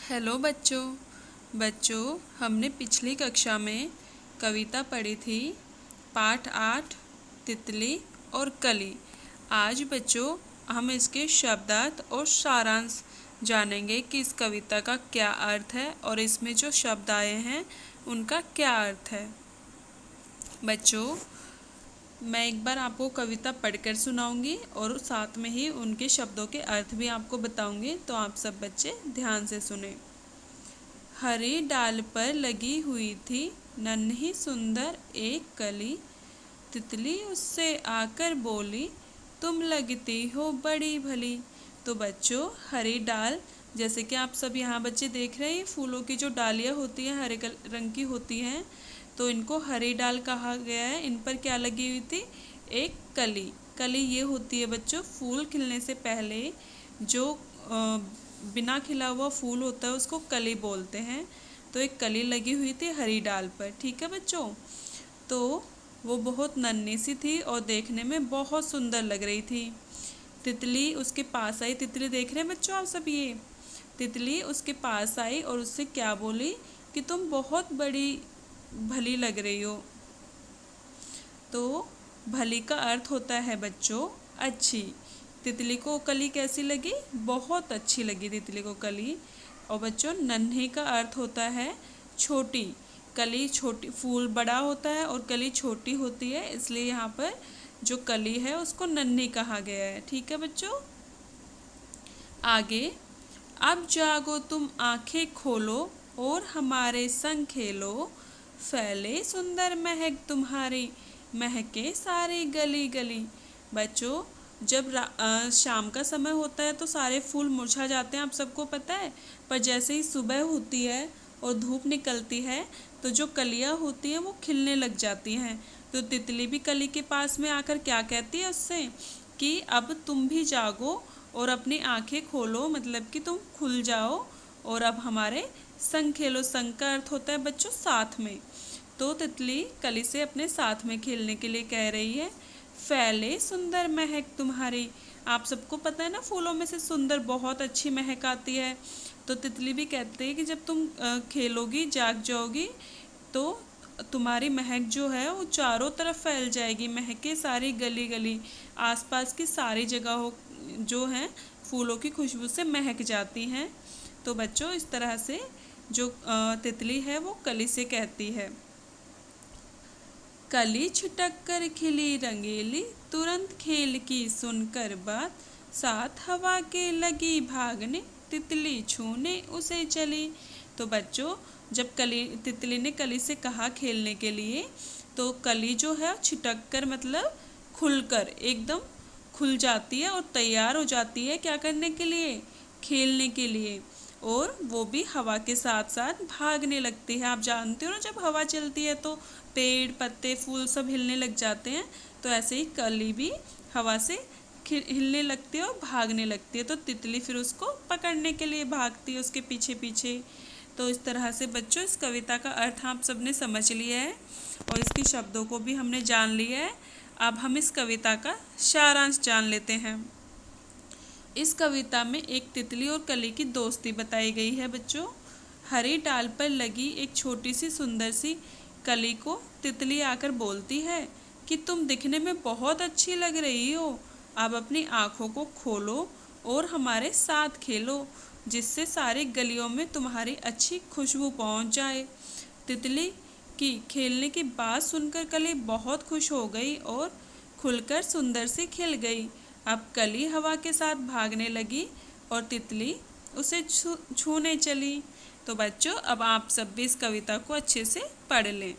Hello बच्चों। हमने पिछली कक्षा में कविता पढ़ी थी पाठ 8 तितली और कली। आज बच्चों हम इसके शब्दार्थ और सारांश जानेंगे कि इस कविता का क्या अर्थ है और इसमें जो शब्द आए हैं उनका क्या अर्थ है। बच्चों मैं एक बार आपको कविता पढ़कर सुनाऊंगी और साथ में ही उनके शब्दों के अर्थ भी आपको बताऊंगी, तो आप सब बच्चे ध्यान से सुने। हरी डाल पर लगी हुई थी नन्ही सुंदर एक कली, तितली उससे आकर बोली तुम लगती हो बड़ी भली। तो बच्चों हरी डाल, जैसे कि आप सब यहाँ बच्चे देख रहे हैं, फूलों की जो डालियाँ होती हैं हरे रंग की होती हैं, तो इनको हरी डाल कहा गया है। इन पर क्या लगी हुई थी? एक कली। कली ये होती है बच्चों, फूल खिलने से पहले जो बिना खिला हुआ फूल होता है उसको कली बोलते हैं। तो एक कली लगी हुई थी हरी डाल पर, ठीक है बच्चों। तो वो बहुत नन्ही सी थी और देखने में बहुत सुंदर लग रही थी। तितली उसके पास आई, तितली देख रहे हैं बच्चों आप सब, ये तितली उसके पास आई और उससे क्या बोली कि तुम बहुत बड़ी भली लग रही हो। तो भली का अर्थ होता है बच्चों अच्छी। तितली को कली कैसी लगी? बहुत अच्छी लगी तितली को कली। और बच्चों नन्ही का अर्थ होता है छोटी। कली छोटी, फूल बड़ा होता है और कली छोटी होती है, इसलिए यहाँ पर जो कली है उसको नन्ही कहा गया है, ठीक है बच्चों। आगे, अब जागो तुम आंखें खोलो और हमारे संग खेलो, फैले सुंदर महक तुम्हारी, महके सारी गली गली। बच्चों जब शाम का समय होता है तो सारे फूल मुरझा जाते हैं, आप सबको पता है। पर जैसे ही सुबह होती है और धूप निकलती है तो जो कलियां होती हैं वो खिलने लग जाती हैं। तो तितली भी कली के पास में आकर क्या कहती है उससे कि अब तुम भी जागो और अपनी आंखें खोलो, मतलब कि तुम खुल जाओ और अब हमारे संग खेलो। संग का अर्थ होता है बच्चों साथ में। तो तितली कली से अपने साथ में खेलने के लिए कह रही है, फैले सुंदर महक तुम्हारी। आप सबको पता है ना, फूलों में से सुंदर बहुत अच्छी महक आती है। तो तितली भी कहती है कि जब तुम खेलोगी, जाग जाओगी, तो तुम्हारी महक जो है वो चारों तरफ फैल जाएगी, महके सारी गली गली, आसपास की सारी जगहों जो हैं फूलों की खुशबू से महक जाती हैं। तो बच्चों इस तरह से जो तितली है वो कली से कहती है। कली छिटक कर खिली रंगीली, तुरंत खेल की सुनकर बात, साथ हवा के लगी भागने, तितली छूने उसे चली। तो बच्चों जब तितली ने कली से कहा खेलने के लिए, तो कली जो है छिटक कर मतलब खुलकर एकदम खुल जाती है और तैयार हो जाती है क्या करने के लिए? खेलने के लिए। और वो भी हवा के साथ साथ भागने लगती है। आप जानते हो ना, जब हवा चलती है तो पेड़ पत्ते फूल सब हिलने लग जाते हैं, तो ऐसे ही कली भी हवा से हिलने लगती है और भागने लगती है। तो तितली फिर उसको पकड़ने के लिए भागती है उसके पीछे पीछे। तो इस तरह से बच्चों इस कविता का अर्थ आप सबने समझ लिया है और इसके शब्दों को भी हमने जान लिया है। अब हम इस कविता का सारांश जान लेते हैं। इस कविता में एक तितली और कली की दोस्ती बताई गई है बच्चों। हरी डाल पर लगी एक छोटी सी सुंदर सी कली को तितली आकर बोलती है कि तुम दिखने में बहुत अच्छी लग रही हो, अब अपनी आँखों को खोलो और हमारे साथ खेलो, जिससे सारी गलियों में तुम्हारी अच्छी खुशबू पहुंच जाए। तितली की खेलने की बात सुनकर कली बहुत खुश हो गई और खुलकर सुंदर सी खिल गई। अब कली हवा के साथ भागने लगी और तितली उसे छूने चली। तो बच्चों अब आप सब भी इस कविता को अच्छे से पढ़ लें।